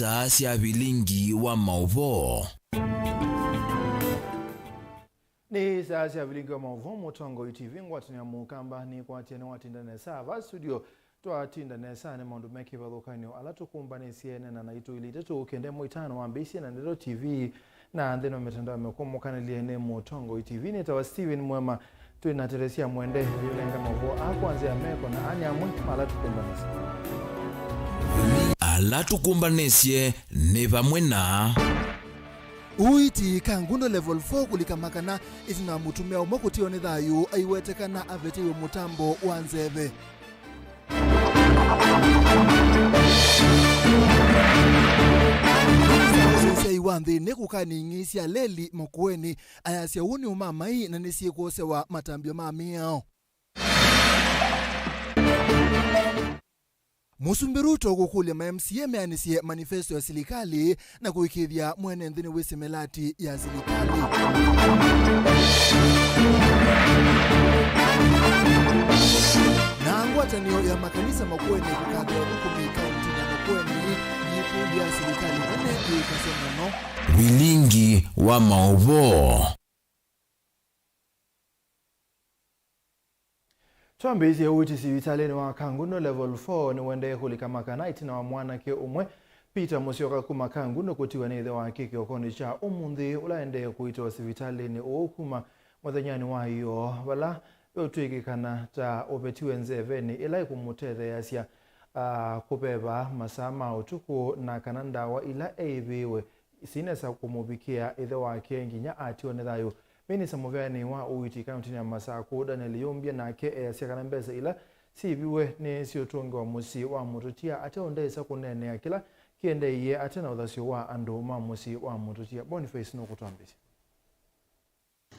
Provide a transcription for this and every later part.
Saa sia Vilingi wa Mauvoo. Ni saa sia Vilingi wa Mauvoo mutongo TV ngwatanya mukamba ni kwatene watinda na saa va studio twatinda na saa ne maundu meke balukanyo alatukumba ne CNN na naito iliteto ukende moitano wa mbisi na ndero TV na ndeno mitandao mekomoka liene mutongo TV ni tawa Steven MUEMA tuina Teresia Mwende yulenga Mauvoo akwanzia meko na anyamwe alatukumba na saa alatukumbanesye ne bamwe na uiti kangundo level 4 kulikamakana itina mutumia umokutio ni thayu aiwetekana avetiwe mutambo wa nzeve Sisi wanthi nekukani ngisia leli mokueni ayasia uni umamai na nisiye kuosewa matambio mamiao Musumbiruto kukulia MCA meanisie manifesto ya serikali na kuikithia mwene nthini wisimelati ya serikali. Na ngwatanio ya makanisa makueni kukadhi wa hukumi kaunti na makueni yikundi ya serikali wane yikasema no. Vilingi wa Mauvoo. Twambezi ya uti sivitaleni wa kanguno level 4 ni wende kulikamaka itina wa mwanake umwe Peter Musioka kumakanguno kutiwa nithe wa kiki okoni cha umundi ulaende kuitwa sivitaleni okuma mwathanyani wa hiyo wala utuikikana ta opetiwe nzeveni ila ikumutethe yasya kubeba masama utuku na kananda wa ila eiviwe sinesa kumubikia ithe wa kenginya atio nithayo Minisa Muvyani wa uiti kaunti ya Masako Daniel Yombia na ke siakana mbesa ila sibiwe ni siotongo wa musi wa mututia ate ondesa kunene ya kila kiende iye ate na udhasio wa ando musi wa mututia Boniface no kutambisi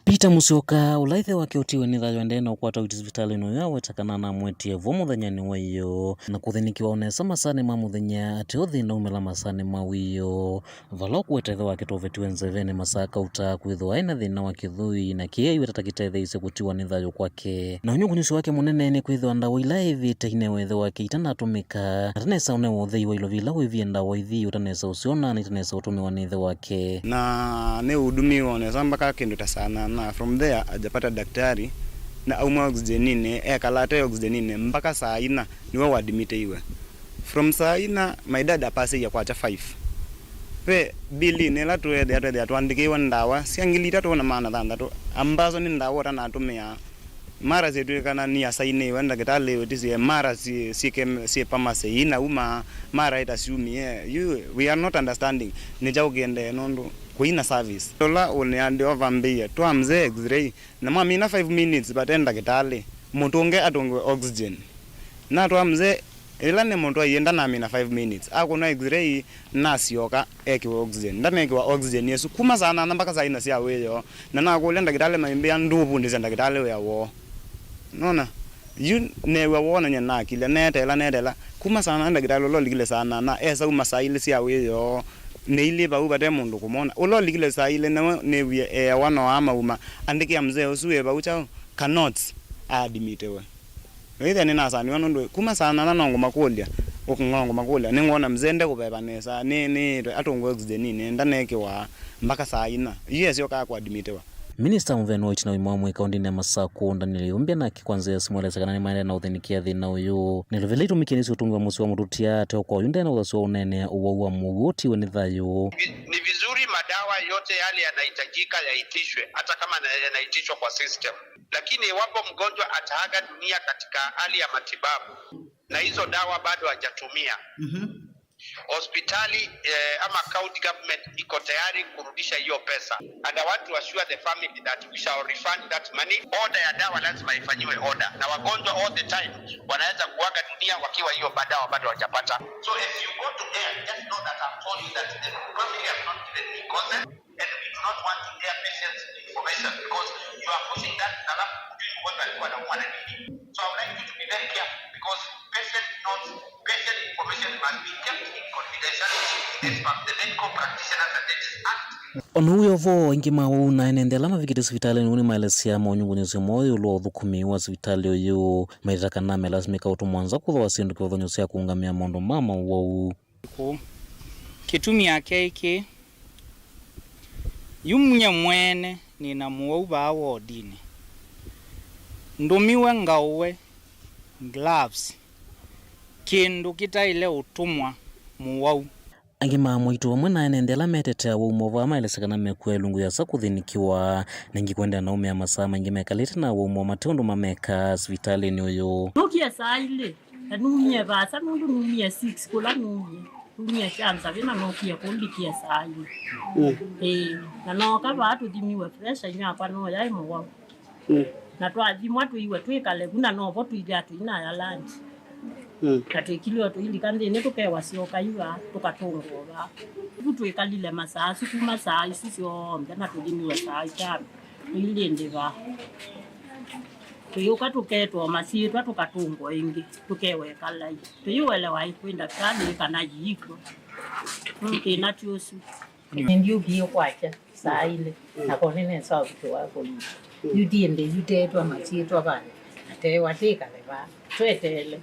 Peter Musioka ulaithe wake utiwe ni thayo ndena ukwata uti hospitali no ya wetakana na mwetie vo muthanyani wayo na kuthinikiwa onesa masane ma muthenya ate othina umela masane mawiyo vala kuwetethe wake tovetiwe nzevene masaka uta kwithwa ina thina wa kithui na kia iwe tatakithethe ise kutiwa ni thayo kwake na unyungunyusi wake munene ni kwithwa ndawa ila ivite hine wethe wake itanatumika atanesa une wothe iwa ilo vila wivie ndawa ithi utanesa usiona na itanesa utumiwa ni ithe wake na ne udumi onesa mpaka kindu ta sana na from there ajapata daktari na aumwa oxygenine kalate oxygenine mpaka saa ina niwe wadimite iwe from saa ina my dad apase ya kwacha 5 pe bili nela tuede atuandikiwa ndawa siangilita tuona maana thandatu ambazo ni ndawa tanatumia mara zetu kana ni asaine wenda kitale wetisi mara si pharmacy ina uma mara itasiumi we are not understanding ni jaugende nondo kuina service tola uneande ovambia tuamze x-ray na mami na 5 minutes batenda kitale mutonge atonge oxygen na tuamze ila ne muntu ayenda na mina 5 minutes akuna x-ray na sioka eki oxygen ndane ki oxygen yesu kuma sana mpaka saa ina sia weyo na na kulenda kitale maimbe ndubu ndizenda kitale wewo nona you ne wawona nyana kile netela kuma sana nda kitale lo ligile sana na esa uma saile sia weyo ne ile ba ubate mundu kumona ulo ligile saile ne we wano ama uma andike ya mzee usuwe ba ucha cannot admit we either ni nasani wanondo kuma sana na nongo makolia okungongo makolia ningona mzende kubeba nesa ni atongo oxygen ndaneke wa mpaka saa ina yes yoka kwa admit we Minister Muveni wa ichina wimamwe kaundi na Masako Daniel Yombia na kikwanzia simwele sakana ni maende na uthinikia thina uyu niluvele itumikinisi utungi wa musi wa mututia teo kwa uyunde na udhasi wa unene uwa muguti we nithayu ni vizuri madawa yote yale yanahitajika yaitishwe hata kama yanaitishwa kwa system lakini iwapo mgonjwa ataaga dunia katika hali ya matibabu na hizo dawa bado hajatumia Hospitali ama county government iko tayari kurudisha hiyo pesa, and I want to assure the family that we shall refund that money. Order ya dawa lazima ifanyiwe order, na wagonjwa all the time wanaweza kuaga dunia wakiwa hiyo dawa bado hawajapata. So if you go to air, just know that I've told you that the family have not given me consent, and we do not want to air patients information because you are pushing that alafu kujui mgonjwa alikuwa anaumwa na nini. So I would like you to be very careful because patient information must be kept in confidentiality against the medical practitioners and dentists act. Ono huyo vo ingi Mauvoo na enendela mavikiti hospitali nuni maelesea maunyungunisi moyo ulo dhukumiwa hospitali oyu maitaka na melazimika utumwanza kutho wasindu kwa dhonyusia kuungamia mondo mama uwau kitumi yake iki yumnye mwene ni na Mauvoo bawo dini ndumiwe ngauwe gloves kindu kitaile utumwa Mauvoo angima mwitu wamwe na enendela metetea wa umovo amaelesekana mekwe lungu ya sakuthinikiwa na ngikwenda na umea masaa mangi mekalite na wa umovo matundu mameka hospitali ni uyu nukia saile numie basa nundu numie 6 kula numie chanza vina nukia kumbikia saile na noka batu dimiwe fresh nya kwa no ya Mauvoo na twathimwa tuiwe twikale kuna novo tuija tuina ya lunch kati kilio tu ili kandi ne tukewa sioka iwa tukatongova butu ekalile masaa siku masaa isisio mbana tudimiwa saa itano ili ndeva tuyoka tuketwa masitwa tukatongo ingi tukewe kalai tuyiwele wai kwenda kali kana yiko na tuosu ndio bio kwacha saa ile na konene sawa kwa polisi yudiende yutetwa masitwa bana atewa tika leva twetele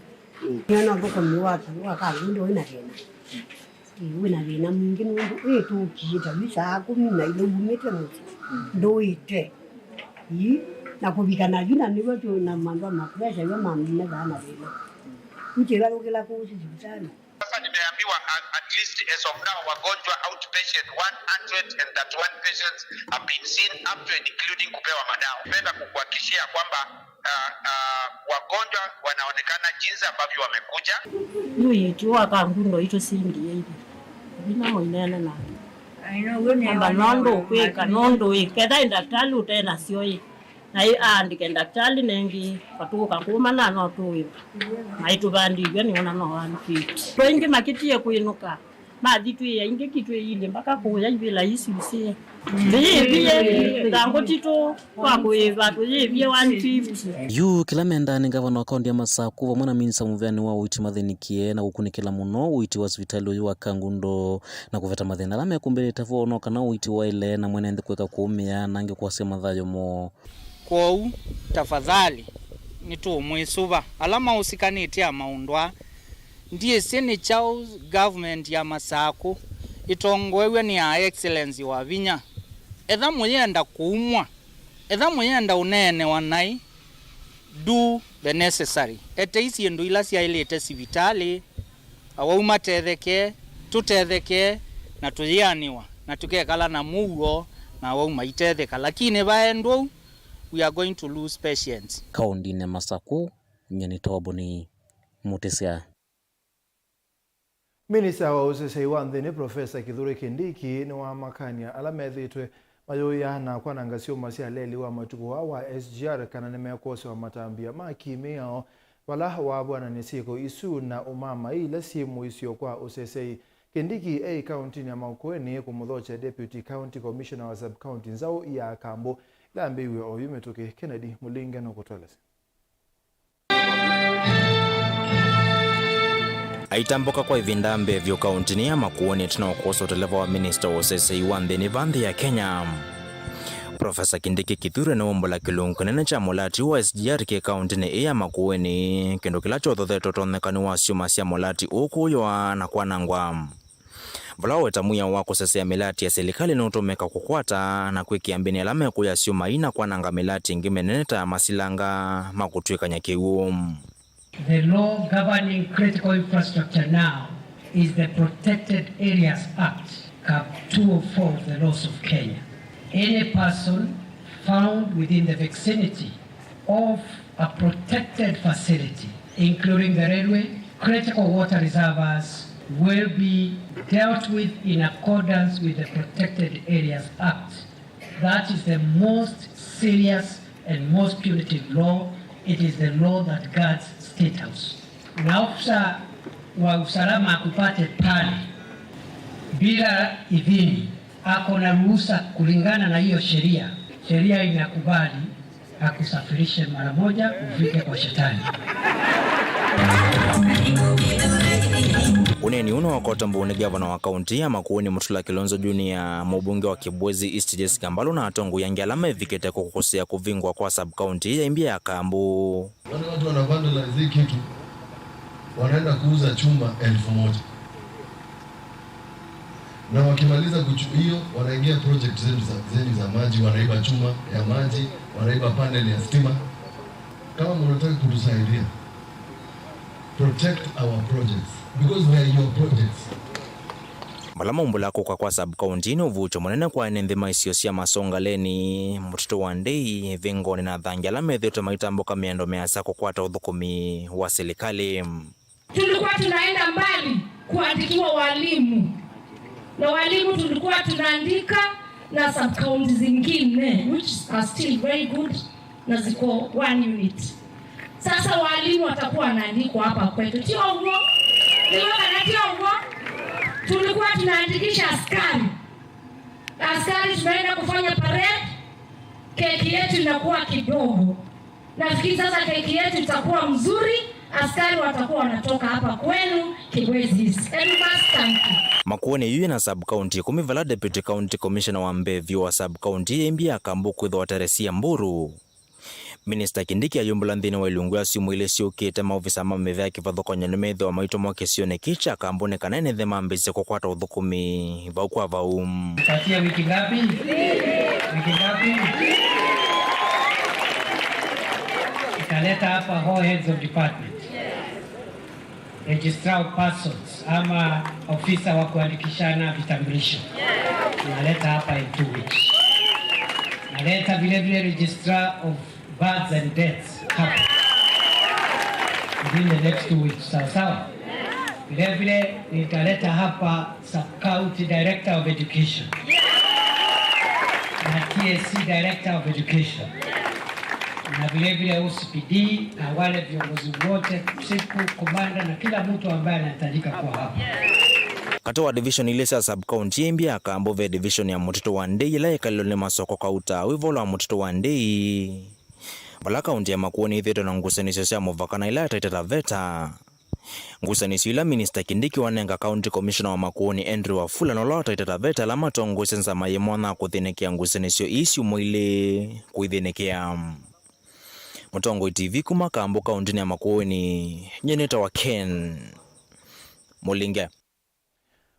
yana boko miwatu wakalundo wina vina mingi nundu wetu kita bisa kumina ile umete muti ndoite yi na kubikana vina niwo tu na mambo mapresha yo mamine bana vile mchira lokela ku hospitali. Sasa nimeambiwa at least as of now wagonjwa outpatient 131 patients have been seen up to and including kupewa madawa. Napenda kukuhakikishia kwamba wagonjwa wanaonekana jinsi ambavyo wamekuja. Yeye tuwa kangundo ito sindi hivi. Bina mwenene na. Amba nondo kweka nondo ikeda daktari utena sioi. Na andike daktari nengi patuka kuma na no tuwe. Maitu bandi gani wana no wan fit. Wengi makiti kuinuka. Maadi tu inge kitu ile mpaka kuya bila hisi usie. Biye tango tito kwa kueva tu ye 150. Yu kila menda ni gavana wa kaunti ya Masaku mwana minisa muvyani wa uiti mathinikie na ukunikila muno uiti wa hospitali uyu wa Kangundo na kuveta mathina la mekumbele tafo no kana uiti wa ile na mwenende kweka kuumia nange kwa sema thayo mo kwau tafadhali nitu mwisuba alama usikanite ya maundwa ndiye sene chao government ya Masaku itongoewe ni ya excellency wa vinya etha muyenda kuumwa etha muyenda unene wanai do the necessary ete isi ndu ila sia ile ete sivitali awauma tetheke tutetheke na tuyianiwa na tukekala na Mauvoo na awauma itetheka lakini baendwo we are going to lose patients. Kaunti ya Masaku nyani toboni mutesia Minista wa usese wanthini Profesa Kithure Kindiki ni wa makania ala methitwe mayoya na kwa nangasio masia leli wa matuko wa SGR kana nemekosi wa matambia makimeo wala wa bwana nisiko isu na umama ile simu isio kwa usese Kindiki county ya Maukweni kumudhocha deputy county commissioner wa sub county nzao ya Kambo la mbiwe oyumetoke Kennedy Mulinga no kutolesa aitamboka kwa ivindambe vyo kauntini ya Makueni tunaokosa uteleva wa minister wa usese wanthini vanthi ya Kenya. Profesa Kindiki Kithure na wombola kilungu nene cha molati wa SGR ke kauntini ya Makueni kendo kilacho thothe tonekani wa siuma sia molati ukuyoa na kwanangwa. Vlawe tamuya wako sasa ya milati ya serikali na utomeka kukwata na kwikiambini alame kuya siuma ina kwananga milati ingime neneta masilanga makutwika nyakeu. The law governing critical infrastructure now is the Protected Areas Act, Cap 204 of the laws of Kenya. Any person found within the vicinity of a protected facility, including the railway, critical water reservoirs, will be dealt with in accordance with the Protected Areas Act. That is the most serious and most punitive law. It is the law that guards State House. Na ofisa wa usalama akupate pale bila idhini, ako na ruhusa kulingana na hiyo sheria. Sheria inakubali akusafirishe mara moja ufike kwa shetani. Uneni uno wakota mbuni gavana wa kaunti ya Makueni Mutula Kilonzo Junior, mbunge wa Kibwezi East Jessica Mbalo na atongo yangi alama evikete kukukosea kuvingwa kwa sub county ya Imbia ya Kambu. Wale watu wanavandalize kitu wanaenda kuuza chuma 1,000 na wakimaliza hiyo wanaingia project zenu za maji, wanaiba chuma ya maji, wanaiba panel ya stima. Kama mnataka kutusaidia, protect our projects because they are your projects. Malama umbulako kwa sub county ni uvucho mwanene kwa nendhima isiyosia masonga leni mutito wa ndei vingoni na dhangi alama edhioto maitamboka miendo measa kukwata udhukumi wa serikali. Tulikuwa tunaenda mbali kuandikiwa walimu, na walimu tulikuwa tunaandika na sub county zingine which are still very good na ziko 1 unit. Sasa walimu watakuwa wanaandikwa hapa kwetu. Tio huo tulikuwa tunaandikisha askari. Askari tunaenda kufanya parade, keki yetu inakuwa kidogo. Nafikiri sasa keki yetu itakuwa mzuri, askari watakuwa wanatoka hapa kwenu Kibwezi. Makueni yuye na sub county kumivala deputy county commissioner wa Mbevyo wa sub county Imbia ya Kambu kwitho wateresia Mburu. Minister Kindiki ayumbula nthini wa ilungu ya simu ile siukite maofisa mameve ya kivathokonya numethe wa maito mwake sione kicha kambune kanene the mambise kukwata uthukumi vaukwa vaum. Katia wiki ngapi? Wiki ngapi? Italeta hapa all heads of department, registrar of persons ama ofisa wa kuandikishana vitambulisho. Tunaleta hapa in 2 weeks. Naleta vile registrar of births and deaths hapa within the next 2 weeks. Sawa. Vile nitaleta hapa sub-county director of education na TSC director of education na vile OCPD na wale viongozi wote, siku komanda na kila mtu ambaye anahitajika kwa hapa. Katoa division ile sa sub county Imbia ya Kambu ve division ya mutito wa ndei ila ikalilone masoko kauta wivola wa mutito wa ndei. Bala kaunti ya Makueni theto na ngusanisyo sia muvakana ila taitata veta. Ngusanisyo ila Minister Kindiki wanenga county commissioner wa Makueni Andrew Wafula noloa taitata veta la matongo sensa mayemwana kuthinekia ngusanisyo isi umwile kuidhinekia. Mutongo TV kuma Kambu kaunti ya Makueni nyeneta wa Ken Mulinge.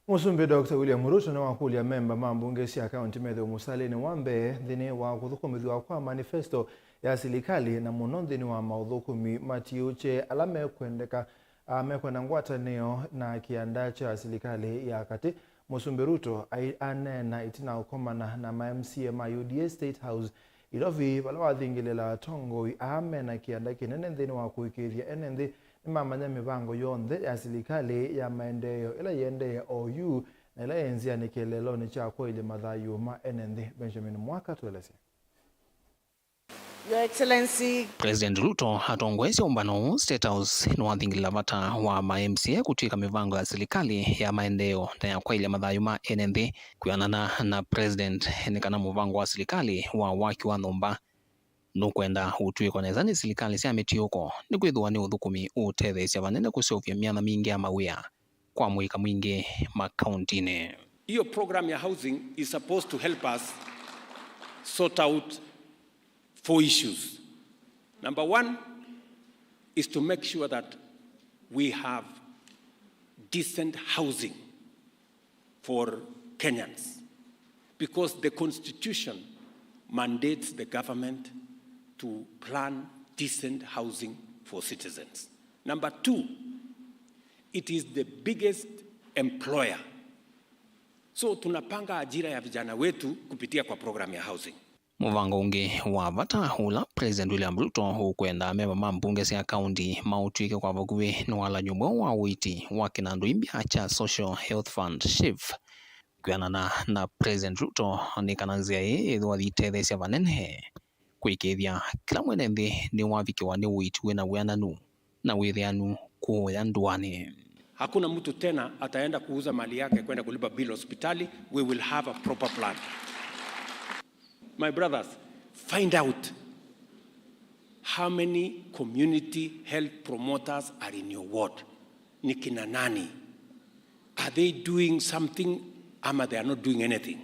Musumbi Dr. William Ruto na wakulia memba mambunge sia kaunti metho musalini wambe dhini wa kuthukumithwa kwa manifesto ya serikali na muno dhini wa maudhukumi matiuche alame kwendeka amekwenda ngwatanio na kianda cha serikali ya kati. Musumbi Ruto anena itina ukomana na MCA ma UDA State House ilovi wala wathingilela tongo amena kianda kinene dhini wa kuikithia enende mamanya mivango yonthe ya serikali ya maendeleo ila yende OU na ila enzia nikelelo ni chako ile madhayo ma enende. Benjamin Mwaka tueleze. Your Excellency President Ruto hatongwezi umbano State House ni wathingila vata wa MCA kutuika mivango ya serikali ya maendeleo na ya kwa ile madhayo ma enende kuyanana na President nikana muvango wa serikali wa waki wa nomba nukwenda utuye kwa nezani serikali sia metioko ni kwithwa ni uthukumi uthethe sia vanene kusofia miana mingi ya mawia kwa mwika mwingi makauntini. Hiyo program ya housing is supposed to help us sort out 4 issues. Number 1 is to make sure that we have decent housing for Kenyans, because the constitution mandates the government to plan decent housing for citizens. Number 2, it is the biggest employer. So tunapanga ajira ya vijana wetu kupitia kwa program ya housing. Muvango ungi wa vata ula President William Ruto ukwenda mema mambunge sia county mautwike kwa vakuvi nwala nyumba wa witi wa kinandu imbia cha Social Health Fund SHIF kwianana na President Ruto ni kananzia idhwa thitethesia vanene kwikithia kila mwene nthi ni wavikiwa ni witi wina wiananu na withianu kuya nduani. Hakuna mtu tena ataenda kuuza mali yake kwenda kulipa bill hospitali. We will have a proper plan. My brothers, find out how many community health promoters are in your ward. Ni kina nani? Are they doing something ama they are not doing anything?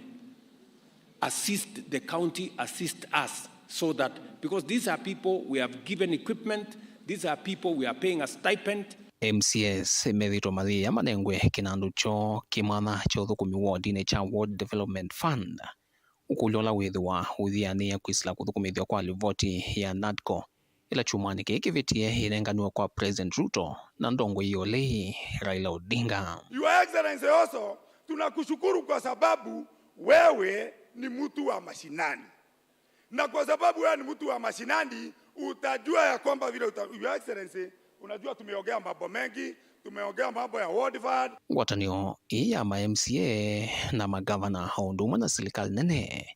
Assist the county, assist us so that, because these are people we have given equipment, these are people we are paying a stipend. MCS methito mathia manengwe kinandu cho kimana cho thukumi ward cha Ward Development Fund ukuliola withwa uthiani ya kwisila kuthukumithia kwa livoti ya NADCO ila chumani kikivitie irenganiwa kwa President Ruto na ndongo hiyo lehi Raila Odinga. Your Excellency, also tunakushukuru kwa sababu wewe ni mtu wa mashinani, na kwa sababu wewe ni mtu wa mashinani utajua ya kwamba vile Your Excellency, unajua tumeongea mambo mengi, tumeongea mambo ya Ward Fund. Watanio iya ma-MCA na magavana haunduma na serikali nene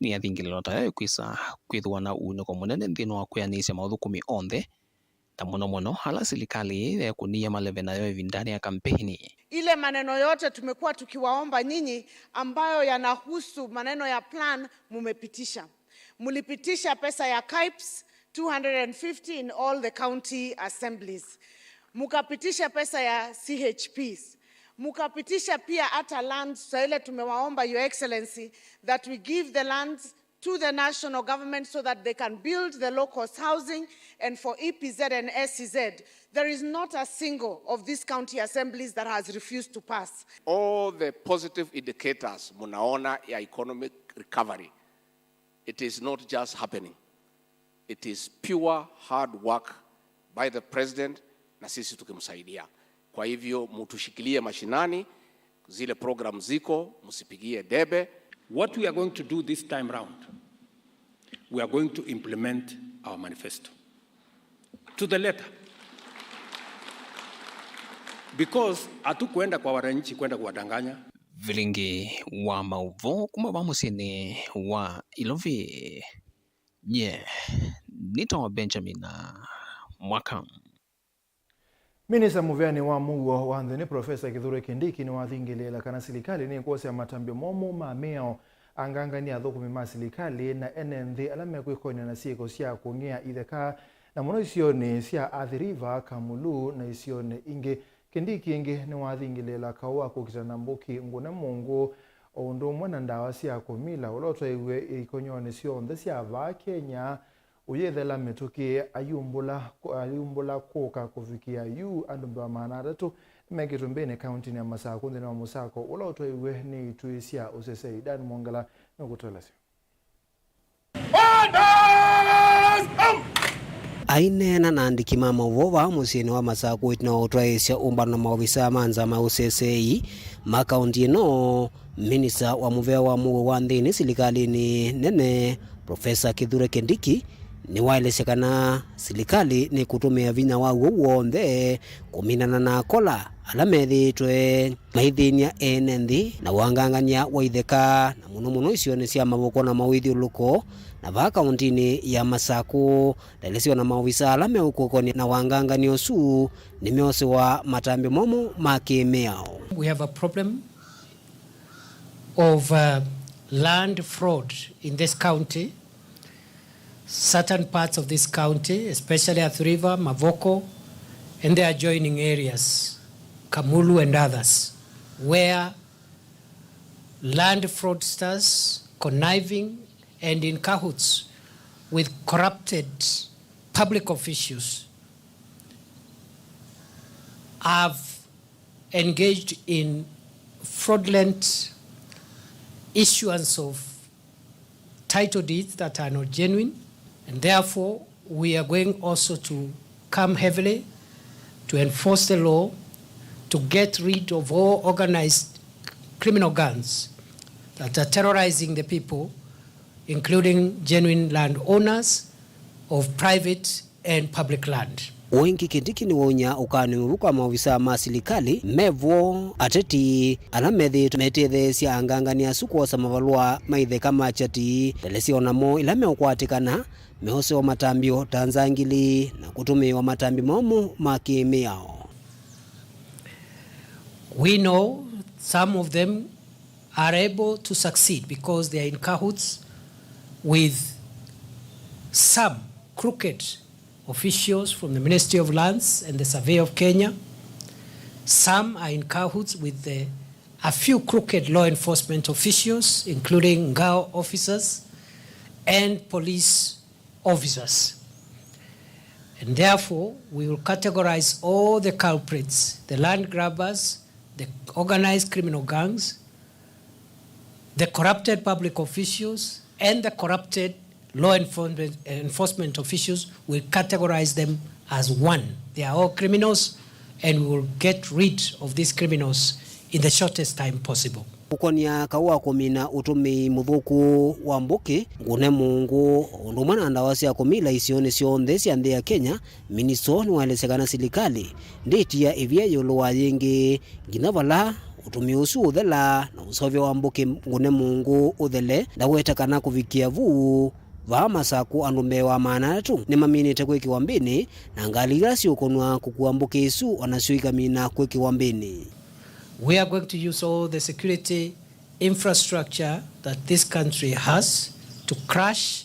ni athingililo tayo kwisa kwithwa na uniko munene nthini wa kwianisya mauthukumi onthe na muno hala serikali ya kunia maleve nayo ivindani ya kampeni. Ile maneno yote tumekuwa tukiwaomba nyinyi ambayo yanahusu maneno ya plan mumepitisha. Mulipitisha pesa ya KIPES 250 in all the county assemblies. Mukapitisha pesa ya CHPs. Mukapitisha pia hata land. So ile tumewaomba Your Excellency that we give the lands to the national government so that they can build the low-cost housing, and for EPZ and SEZ, there is not a single of these county assemblies that has refused to pass. All the positive indicators munaona ya economic recovery, it is not just happening. It is pure hard work by the president na sisi tukimsaidia. Kwa hivyo mutushikilie mashinani, zile program ziko, musipigie debe. What we are going to do this time round, we are going to implement our manifesto to the letter. Because hatukwenda kwa wananchi kwenda kuwadanganya. Vilingi wa Mauvoo kumaba musini wa Ilovi. Nito Benjamin Mwaka. Minista muveani wa Mauvoo wa nthini Profesa Kithure Kindiki ni wathingilela kana serikali ni kosi ya matambio momo mameo angangania thukumi ma serikali na enenthi ala mekwikonia na sieko sia kungia itheka na muno isioni sia Athi River, Kamulu na isioni ingi. Kindiki ingi ni wathingilela kawa kukitana mbuki ngune mungu oundu mwana ndawa sia kumila ulotwa iwe ikonyoni sionthe sia va Kenya uyethela mituki ayumbula kuka kufikia yu andumbe wa manaratu mekitumbene county ya Masako nthini wa Musako ulotwa iwe ni ituisia usesei Dan Mwangala na kutolesio. Ainena na andiki ma Mauvoo musini wa Masako itina utwaisya umbano na maofisa manza ma usesei makaunti no. Minista wa muvea wa Mauvoo wa nthini serikali ni nene Profesa Kithure Kindiki ni waelesya kana serikali ni kutumia vinya waguo wonthe kuminana na kola ala methitwe maithinia enenthi na wangangania wa itheka na muno isioni cia mavoko na mawithiuluko na va kauntini ya Masako dalesio na maofisa ala meukokonia na wanganganio su ni meose wa matambi momo makimeao. We have a problem of land fraud in this county. Certain parts of this county, especially Athi River, Mavoko, and the adjoining areas, Kamulu and others, where land fraudsters conniving and in cahoots with corrupted public officials have engaged in fraudulent issuance of title deeds that are not genuine, and therefore we are going also to come heavily to enforce the law to get rid of all organized criminal gangs that are terrorizing the people including genuine landowners of private and public land. Wengi Kindiki ni wonya ukani uruka maofisa ma serikali Mauvoo ateti alamethi tumethethe cia angangani asuko samavalwa maithe kama chati telesi onamo ilame ukwatikana mehose wa matambio tanzangili na kutumiwa matambi momu makimiao. We know some of them are able to succeed because they are in cahoots with some crooked officials from the Ministry of Lands and the Survey of Kenya. Some are in cahoots with a few crooked law enforcement officials, including Ngao officers and police officers. And therefore, we will categorize all the culprits, the land grabbers, the organized criminal gangs, the corrupted public officials, and the corrupted law enforcement officials. Will categorize them as one. They are all criminals, and we will get rid of these criminals in the shortest time possible. Ukonia kawa kumina utumi muthuku wa mbuki ngune mungu ndumana ndawasi ya kumila isione sionde cia ya Kenya ministro ni walesekana serikali nditia ivya yolo wa yingi nginavala utumi usu uthela na usovyo wa mbuki ngune mungu uthele ndawetekana kuvikia vu va masaku andume wa manatu ni maminite kwiki wambini na ngalira si ukonwa kukuambuke isu onasuika mina kwiki wambini. We are going to use all the security infrastructure that this country has to crush,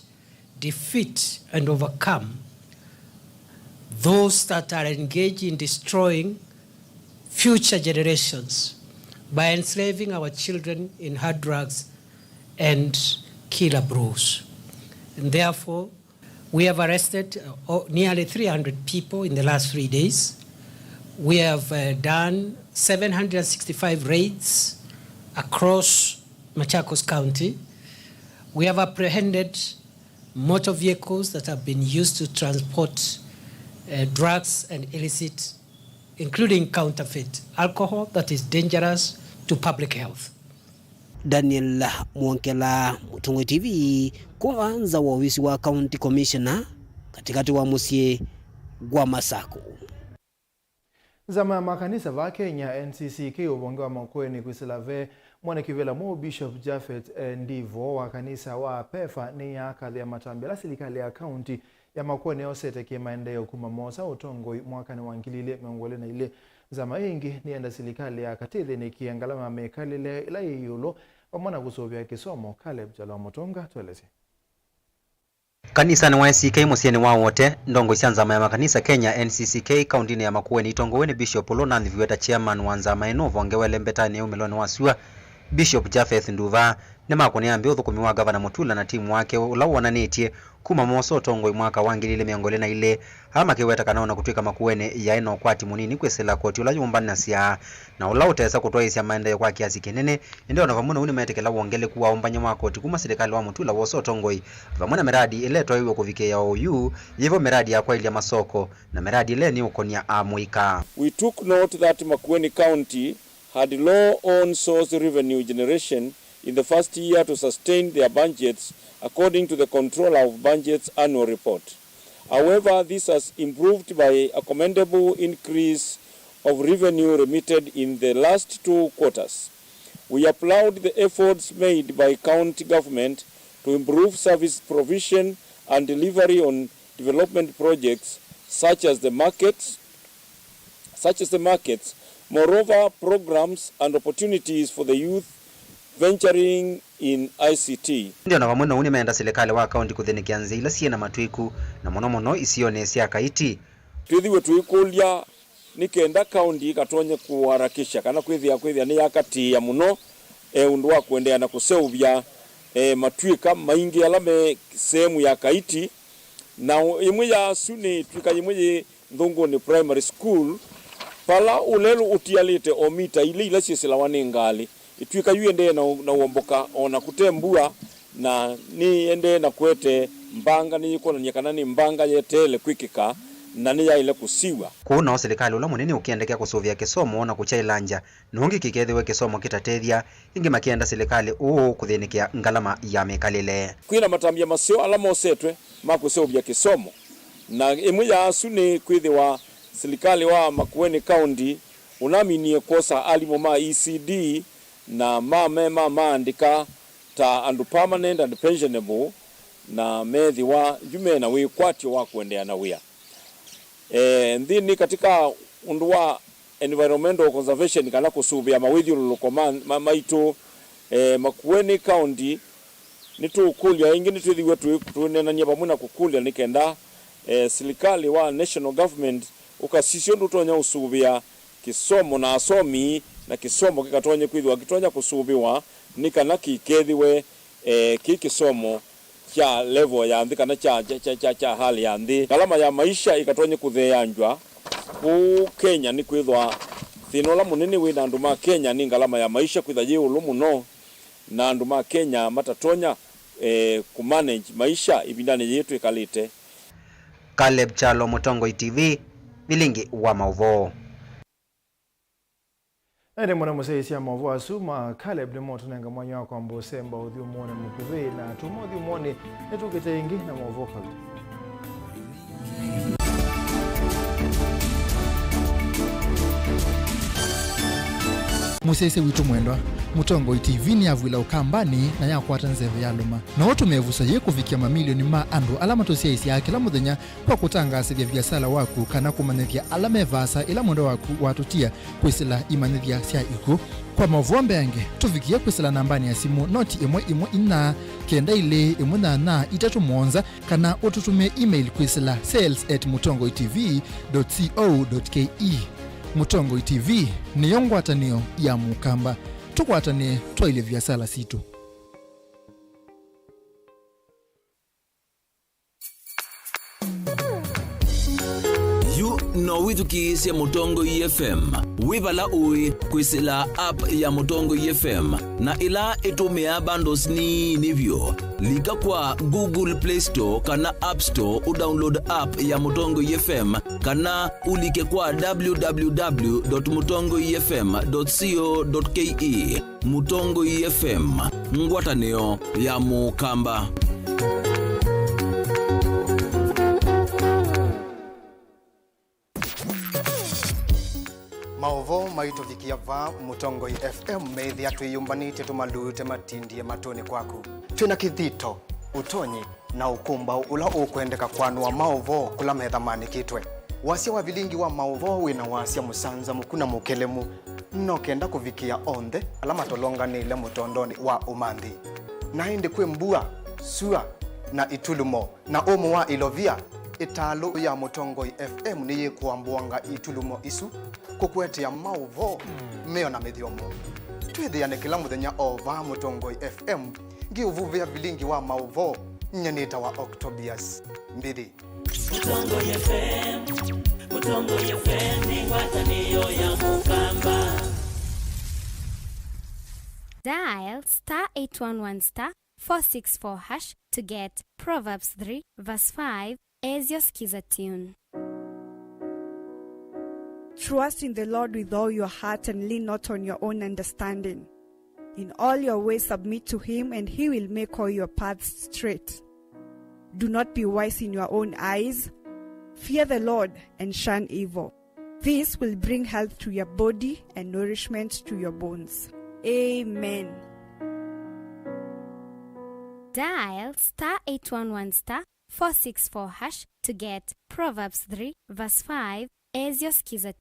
defeat, and overcome those that are engaged in destroying future generations by enslaving our children in hard drugs and killer brews. And therefore, we have arrested nearly 300 people in the last 3 days. We have done 765 raids across Machakos County. We have apprehended motor vehicles that have been used to transport drugs and illicit, including counterfeit alcohol that is dangerous to public health. Daniel Mwankela, Mutungu TV, kuanza wa ofisi wa County Commissioner katikati wa musie gwa Masako. Zama makanisa va Kenya NCCK ubonge wa makweni kuisilave mwana kivela mo Bishop Japhet Ndivo wa kanisa wa PEFA ni ya kadhi ya matambia la serikali ya county ya makweni osete kimaendeleo kumamosa utongo mwakani wangilile mengole na ile zama ingi ni enda serikali ya katithi ni kiangalama mekalile ila yulo wamona kusovya kisomo Caleb Jalo Motonga tueleze. Kanisa ni YCK musieni wao wote ndongo isianzama ya makanisa Kenya NCCK kaundini ya makuweni itongoweni Bishop Lona Ndhiviweta chairman wanzama enovo ngewele mbetani ya umeloni wasiwa Bishop Japhet Nduva ne makoni ambi uthukumi wa gavana Mutula na timu wake ulawana netie kuma moso tongo mwaka wangilile miongole na ile hama kiweta kanaona kutwika makuwene ya eno kwati munini kwesela koti ula yumbani na siya na ulautesa kutoa isi ya maendeleo kwa kiasi kinene ndio na vamuna uni metekela uongele kuwa umbanya wa koti kuma serikali wa Mutula woso tongoi vamuna miradi ile toa iwe kuvike ya OU yivo miradi ya kwa ili ya masoko na miradi ile ni ukonia amuika. We took note that Makueni County had low on source revenue generation in the first year to sustain their budgets according to the Controller of Budgets annual report. However, this has improved by a commendable increase of revenue remitted in the last 2 quarters. We applaud the efforts made by county government to improve service provision and delivery on development projects such as the markets. Moreover, programs and opportunities for the youth venturing in ICT. Ndio na wamuna uni meenda serikali wa county kuthinikianza ila siye na matuiku na mono isione sia kaiti. Twithiwe tuikulia nikenda county katonye kuharakisha kana kwithia ni yakati ya muno undu wa kuendea na kuseuvya matuika maingi alame sehemu ya kaiti na imwe ya suni twika imwe ndongo ni primary school pala ulelu utialite omita ile ila sisila wanengali itwika yuende na uomboka ona kutembua na ni ende na kwete mbanga ni yiko na nyakana ni mbanga yetele kwikika na ni yaile kusiwa kuna serikali ula munene ukiendekea kusuvia kisomo na kuchailanja nungi kikethiwe kisomo kitatethia ingi makienda serikali kuthinikia ngalama ya mekalile kwina matambia masio alama osetwe makusuvia kisomo na imwe ya asu ni kwithiwa serikali wa Makueni County unaminie kosa alimo ma ECD na MUEMA maandika ta andu permanent and pensionable na methi wa jume na wikwatio wa kuendea na wia ndini katika undu wa environmental conservation kana kusubia mawithiuluko maitu Makueni County nitukulia ingi nitwithiwe tunenania pamwe na kukulia nikenda serikali wa national government ukasisio ndutonya usubia kisomo na asomi na kisomo kikatonye kwithwa kitonya kusubiwa nikana kikethiwe kisomo cha level ya ndika na cha hali ya ndi galama ya maisha ikatonye kutheanjwa ku Kenya ni kwithwa thinola munene wina andu ma Kenya ni galama ya maisha kwitha je ulu muno na andu ma Kenya matatonya ku manage maisha ibindani yetu ikalite. Caleb Chalo, Mutongo TV, Vilingi wa Mauvoo. Ede mwana museisi ya Mauvoo asuma Caleb ni moto nenga mwanyo kwa mbosemba udhiu mwone mkuve na tumo udhiu mwone netukite ingi na Mauvoo kabi. Museisi witu mwendwa Mutongo TV ni avwila ukambani na yakwata nzeve ya luma na watu mevusa ye kufikia mamilioni ma andu alama tosiaisi ya kila muthenya kwa kutangasa vya biasala waku kana kumanethia alama evasa ila mwendo waku watutia kwisila imanethia sia iku kwa Mauvoo mbeange tufikia kwisila nambani ya simu noti imwe ina kenda ile imwe na itatu mwonza kana ututume email kwisila sales@mutongotv.co.ke. Mutongo TV ni yongwatanio ya mukamba tukwatane twaile biasala situ. No withukisya Mutongo FM wibala ui kwisila app ya Mutongo FM na ila itumia bundles ni nivyo lika kwa Google Play Store kana App Store udownload app ya Mutongo FM kana ulike kwa www.mutongofm.co.ke. Mutongo FM ngwataneo ya mukamba. Mauvoo maituvikia va Mutongo FM methi atwiyumbanite tumalute matindie matoni kwaku twina kithito utonyi na ukumba ula ukwendeka kwanua Mauvoo kula methamani kitwe wasia wa Vilingi wa Mauvoo wina wasia musanza mukuna mukelemu no kenda kuvikia onthe alama tolonganile mutondoni wa umanthi na indi kwe mbua sua na itulumo na omo wa ilovia italo ya Mutongo FM niye kuambuanga itulumo isu kukwetia Mauvoo meo na mediomo twithiane kila muthenya ova Mutongo FM ngi uvuvia Vilingi wa Mauvoo nyanita wa Octobius mbili Mutongo FM ni watanio ya mukamba. Dial *811*464# to get Proverbs 3 verse 5 as your skiza tune. Trust in the Lord with all your heart and lean not on your own understanding. In all your ways submit to him and he will make all your paths straight. Do not be wise in your own eyes. Fear the Lord and shun evil. This will bring health to your body and nourishment to your bones. Amen. Dial *811*464# to get Proverbs 3 verse 5 as your skiza.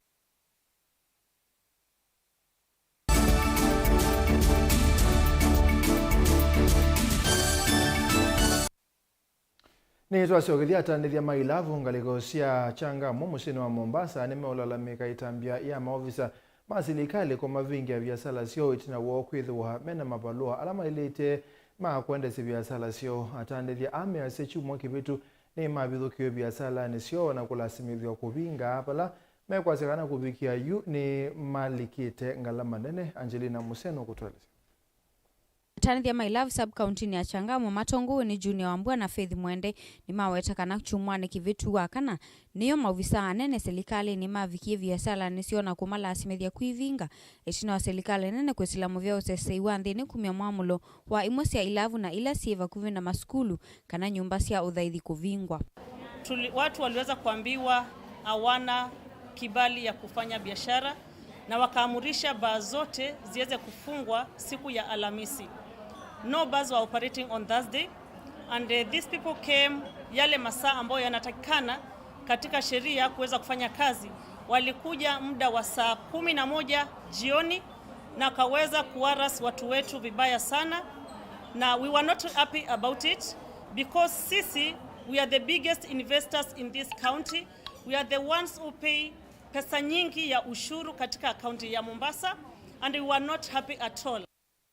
Ni twasiogithia tanithia mailavu ngaliko cia changa musini wa Mombasa nimeulalamika itambia ya maofisa masilikali kwa mavingi ya biasala sio itina wo kwithwa mena mabalua alama ilite ma kwendesi biasala sio atandithia ame asechu mwakibitu ni mabithukio biasala ni sio na kulasimithwa kuvinga pala mekwasekana kuvikia yu ni malikite ngalama nene. Angelina Museno kutweleza. Tanithia My Love sub county ni Changamwe Matongo ni Junior Wambua na Faith Mwende ni mawetakana chumwane kivitu wakana niyo mauvisa anene serikali ni mavikie biashara nisiona kumala asimethia kuivinga etina wa serikali nene kwesilamu vya usesei wanthini kumia mwamulo wa imosi ya ilavu na ila sieva kuvina maskulu kana nyumba sia udhaithi kuvingwa. Watu waliweza kuambiwa hawana kibali ya kufanya biashara na wakaamurisha baa zote ziweze kufungwa siku ya Alhamisi. No bars were operating on Thursday and these people came yale masaa ambayo yanatakikana katika sheria kuweza kufanya kazi. Walikuja muda wa saa 11 jioni na kaweza kuwaras watu wetu vibaya sana, na we were not happy about it because sisi we are the biggest investors in this county. We are the ones who pay pesa nyingi ya ushuru katika kaunti ya Mombasa and we were not happy at all.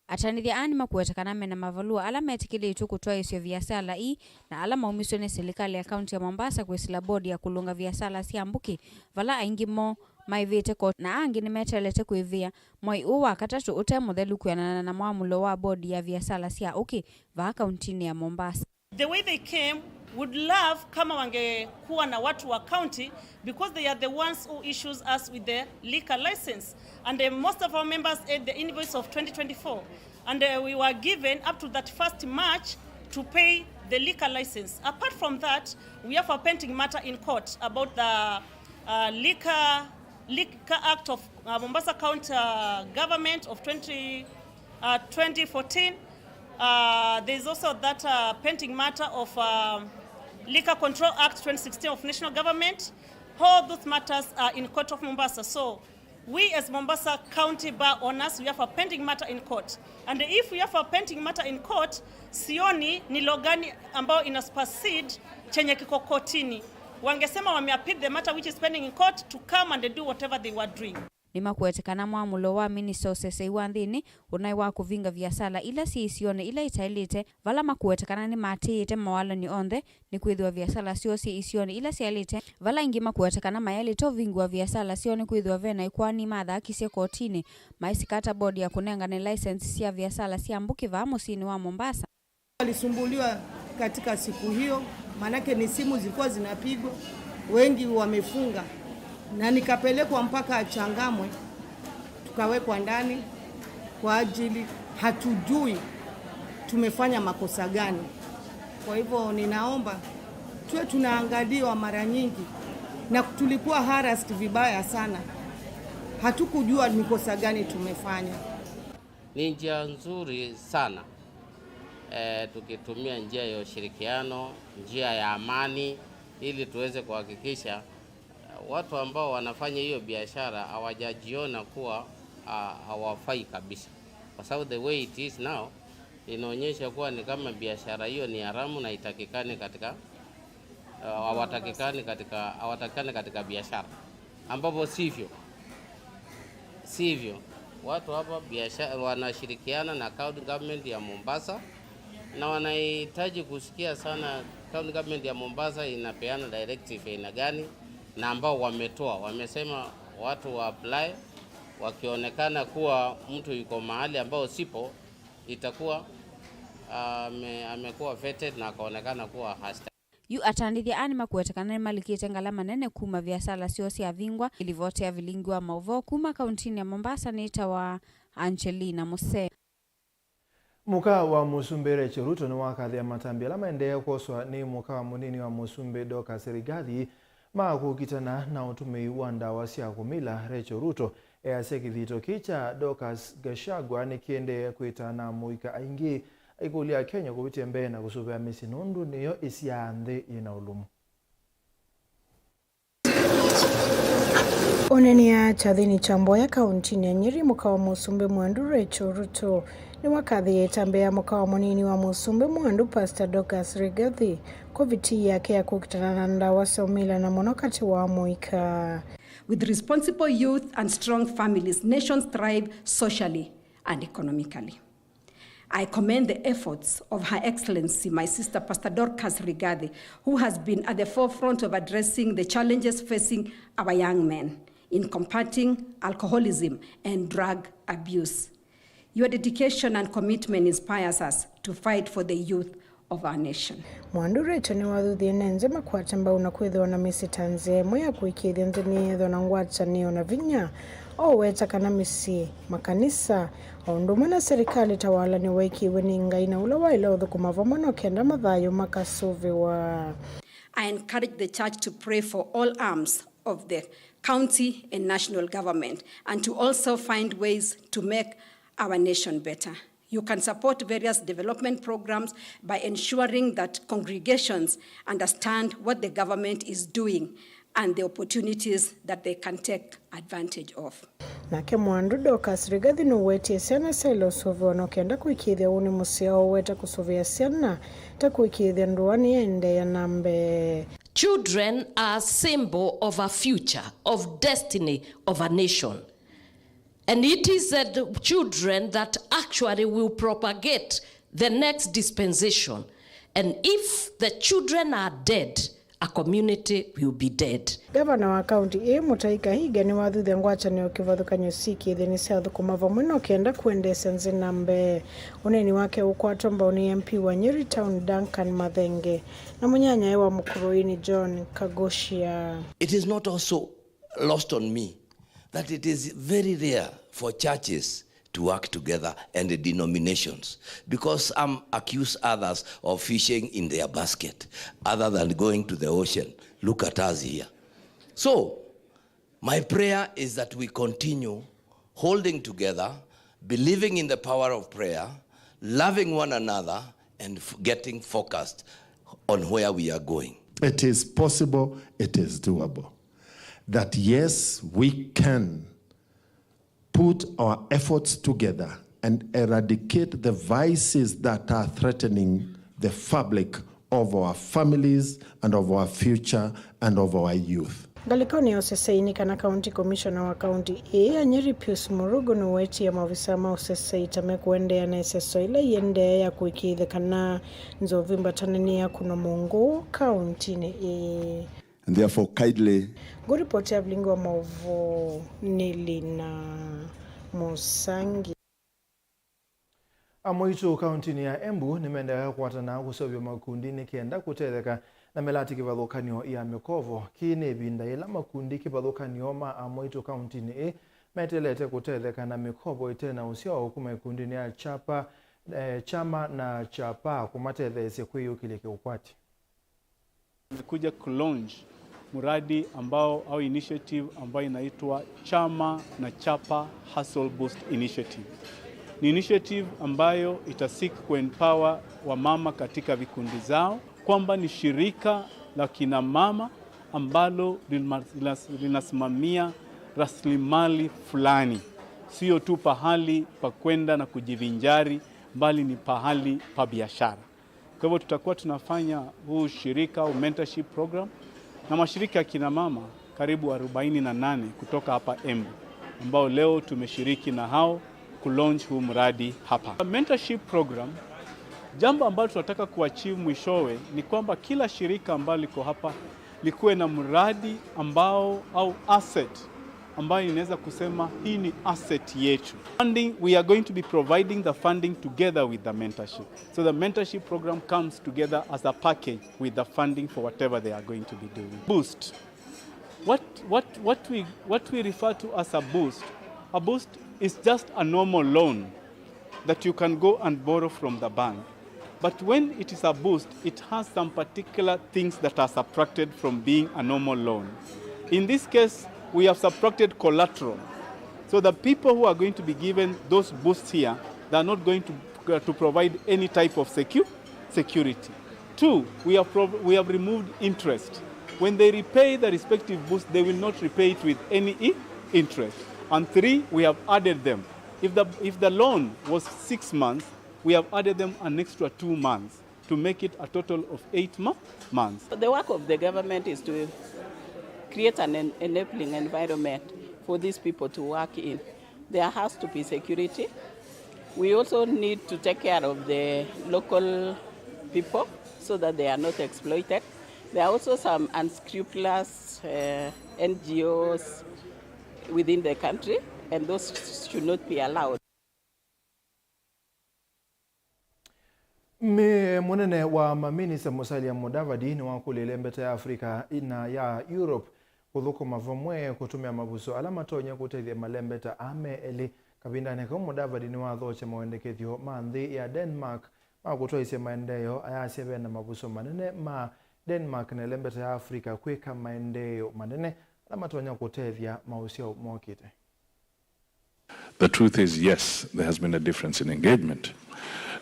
Atanithia anima kuwetakana mena mavalua alama etikilitu kutoa isio viasala hii na alama umisone serikali ya kaunti ya Mombasa kuesila bodi ya kulunga viasala siambuki vala aingimo maivete ko na angi ni metelete kuivia mwai uwa katatu ute modelu kuyanana na mwamulo wa bodi ya viasala siauki va kauntini ya Mombasa. The way they came would love kama wangekuwa na watu wa county because they are the ones who issues us with the liquor license and most of our members ate the invoice of 2024 and we were given up to that 1st March to pay the liquor license. Apart from that, we have a pending matter in court about the liquor act of Mombasa County government of 2014. There's also that pending matter of Liquor Control Act 2016 of national government. All those matters are in court of Mombasa. So we as Mombasa County bar owners, we have a pending matter in court. And if we have a pending matter in court, sioni ni logani ambao inasupersede chenye kiko kotini. Wangesema wameappeal the matter which is pending in court to come and do whatever they were doing. Nima kuwetekana mwamulo wa minister usesei wanthini unai wa kuvinga viasala ila si isione ila itailite vala makuwetekana ni matiite mawala ni onthe ni kwithwa viasala sio si isione ila si alite vala ingima kuwetekana mayalito vingwa viasala sio ni kwithwa vena ikwani madha akise kotini maisikata bodi ya kunenga ni license sia viasala siambuki va musini wa Mombasa. Walisumbuliwa katika siku hiyo manake ni simu zilikuwa zinapigwa, wengi wamefunga na nikapelekwa mpaka Changamwe tukawekwa ndani kwa ajili hatujui tumefanya makosa gani. Kwa hivyo ninaomba tuwe tunaangaliwa mara nyingi, na tulikuwa harassed vibaya sana, hatukujua ni kosa gani tumefanya. Ni njia nzuri sana tukitumia njia ya ushirikiano, njia ya amani ili tuweze kuhakikisha watu ambao wanafanya hiyo biashara hawajajiona kuwa hawafai kabisa, kwa sababu the way it is now inaonyesha kuwa ni kama biashara hiyo ni haramu na itakikane katika hawatakikane katika biashara, ambapo sivyo. Watu hapa biashara wanashirikiana na county government ya Mombasa na wanahitaji kusikia sana county government ya Mombasa inapeana directive aina gani, na ambao wamesema watu wa apply wakionekana kuwa mtu yuko mahali ambao sipo itakuwa amekuwa vetted na akaonekana kuwa hasta. Yu atandithia anima kuwetekana malikite ngalama nene kuma viasala sio sia vingwa ilivotea Vilingi wa Mauvoo kuma kauntini ya Mombasa nita wa Angelina Muse. Muka wa Musumbe Rachel Ruto ni wakathia matambi alama endea koswa ni muka wa munini wa Musumbe Doka Serigathi kukitana na utumei wanda wasia kumila Rachel Ruto sekithito kicha Dokas Gashagwa ni kiende kuitana muika aingi ikulia Kenya kupitia mbele na kusubea misi nundu niyo isiandhe ina ulumu. Oneni ya chathini chamboya kauntini ya Nyeri muka wa Musumbe mwandu Rachel Ruto ni wakathi tambea muka wa munini wa Musumbe mwandu Pastor Dokas Rigathi koviti yake ya kukitana na ndawa somila na monokati wa muika. With responsible youth and strong families, nations thrive socially and economically. I commend the efforts of Her Excellency, my sister, Pastor Dokas Rigathi, who has been at the forefront of addressing the challenges facing our young men in combating alcoholism and drug abuse. Your dedication and commitment inspires us to fight for the youth of our nation. Mwandu Recho ni wathuthie nenze makwata mbau na kwithwa na misi tanze mwe ya kuikithia nthini yethwa na ngwata niyo na vinya o weta kana misi makanisa ondumwe na serikali tawala ni waikiwe ni ngai na ula waile uthukuma vamwe no kenda mathayo makasuviwa. I encourage the church to pray for all arms of the county and national government and to also find ways to make our nation better. You can support various development programs by ensuring that congregations understand what the government is doing and the opportunities that they can take advantage of. Nake Mwandu Dorcas Rigathi no wetie siana selo sovyo no kenda kuikithia uni museo weta kusovya siana ta kuikithia nduani ende ya nambe. Children are a symbol of a future, of destiny of a nation. And it is the children that actually will propagate the next dispensation. And if the children are dead, a community will be dead. Governor wa county Mutaika Higa ni wathuthia ngwatanio kivathukanio siki thini cia thukuma vamwe no kenda kuendesha nzinambe. Uneni wake ukwatomba uni MP wa Nyeri Town Duncan Mathenge na munyanya wa Mukuruini John Kagoshia. It is not also lost on me that it is very rare for churches to work together and the denominations, because some accuse others of fishing in their basket other than going to the ocean. Look at us here. So my prayer is that we continue holding together, believing in the power of prayer, loving one another, and getting focused on where we are going. It is possible, it is doable. That yes, we can put our efforts together and eradicate the vices that are threatening the fabric of our families and of our future and of our youth. Galikoni osesei kana county commissioner wa county Nyeri Pius Murugo no wechi ya mavisa ma osesei tame kuendea na eseso ila yende ya kuikithe kana nzovimba tanani ya kuna Mungu county ni and therefore kindly go report ya Vilingi wa Mauvoo Nilina Musangi. Amoicho county ni ya Embu nimeendelea kuatana kusovya makundi nikienda kuteleka na melati kivathukanio ya mikovo kine binda ila makundi kivathukanio ma Amoicho county ni metelete kuteleka na mikovo itena usio kuma kundi ni ya chama na chapa kumatethese kwiyo kile kiukwati. Kuja kulaunch muradi ambao au initiative ambayo inaitwa Chama na Chapa Hustle Boost Initiative. Ni initiative ambayo itasik kuempower wamama katika vikundi zao, kwamba ni shirika la kina mama ambalo linasimamia rasilimali fulani. Sio tu pahali pa kwenda na kujivinjari, bali ni pahali pa biashara. Kwa hivyo tutakuwa tunafanya huu shirika au mentorship program na mashirika ya kina mama karibu 48 kutoka hapa Embu, ambao leo tumeshiriki na hao kulaunch huu mradi hapa. Mentorship program, jambo ambalo tunataka kuachieve mwishowe ni kwamba kila shirika ambalo liko hapa likuwe na mradi ambao au asset ambayo inaweza kusema hii ni asset yetu. Funding, we are going to be providing the funding together with the mentorship. So the mentorship program comes together as a package with the funding for whatever they are going to be doing. Boost. What we refer to as a boost is just a normal loan that you can go and borrow from the bank. But when it is a boost, it has some particular things that are subtracted from being a normal loan. In this case, we have subtracted collateral. So the people who are going to be given those boosts here, they are not going to provide any type of security. 2, we have removed interest. When they repay the respective boost, they will not repay it with any interest. And 3, we have added them. If the loan was 6 months, we have added them an extra 2 months to make it a total of 8 months. The work of the government is to create an enabling environment for these people to work in. There has to be security. We also need to take care of the local people so that they are not exploited. There are also some unscrupulous NGOs within the country, and those should not be allowed. Munene wa maminisa Musalia Mudavadi ni wakulile mbeta ya Afrika na ya Europe kuthukuma vamwe kutumia mabuso alama tonya kutethia malembeta ame eli kabindane kwa Mudavadi ni wathoche mawendekethio manthi ya Denmark makutoise maendeleo ayasebe na mabuso manene ma Denmark na lembeta ya Afrika kweka maendeleo manene alama tonya kutethia mausio mwakite. The truth is, yes, there has been a difference in engagement.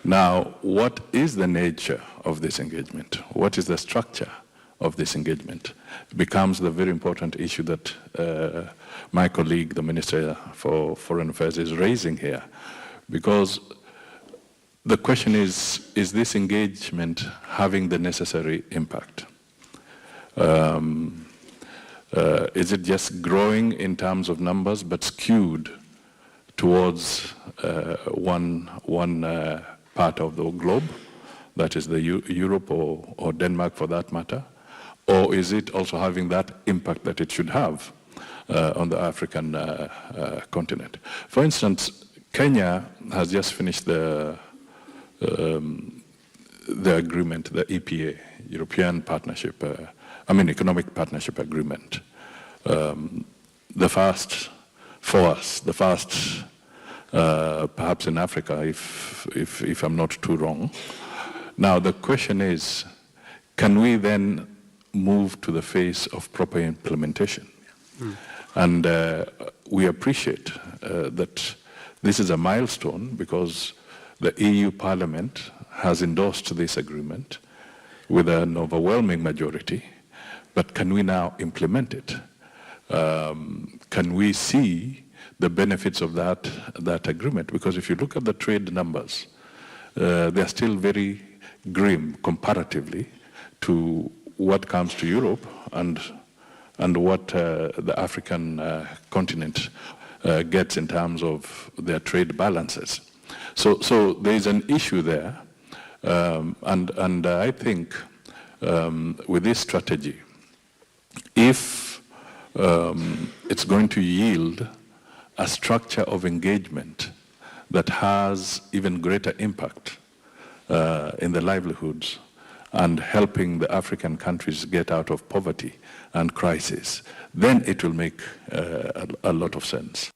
Now, what is the nature of this engagement? What is the structure of this engagement? It becomes the very important issue that my colleague, the Minister for Foreign Affairs, is raising here. Because the question is this engagement having the necessary impact? Is it just growing in terms of numbers but skewed towards one part of the globe, that is the Europe or Denmark for that matter, or is it also having that impact that it should have on the African continent? For instance, Kenya has just finished the agreement, the EPA, European Partnership, Economic Partnership Agreement. The first for us, the first perhaps in Africa, if I'm not too wrong. Now the question is, can we then move to the phase of proper implementation? And we appreciate that this is a milestone because the EU Parliament has endorsed this agreement with an overwhelming majority, but can we now implement it? Can we see the benefits of that agreement? Because if you look at the trade numbers, they're still very grim comparatively to what comes to Europe and what the African continent gets in terms of their trade balances. So there is an issue there, and I think with this strategy, if it's going to yield a structure of engagement that has even greater impact in the livelihoods and helping the African countries get out of poverty and crisis, then it will make a lot of sense.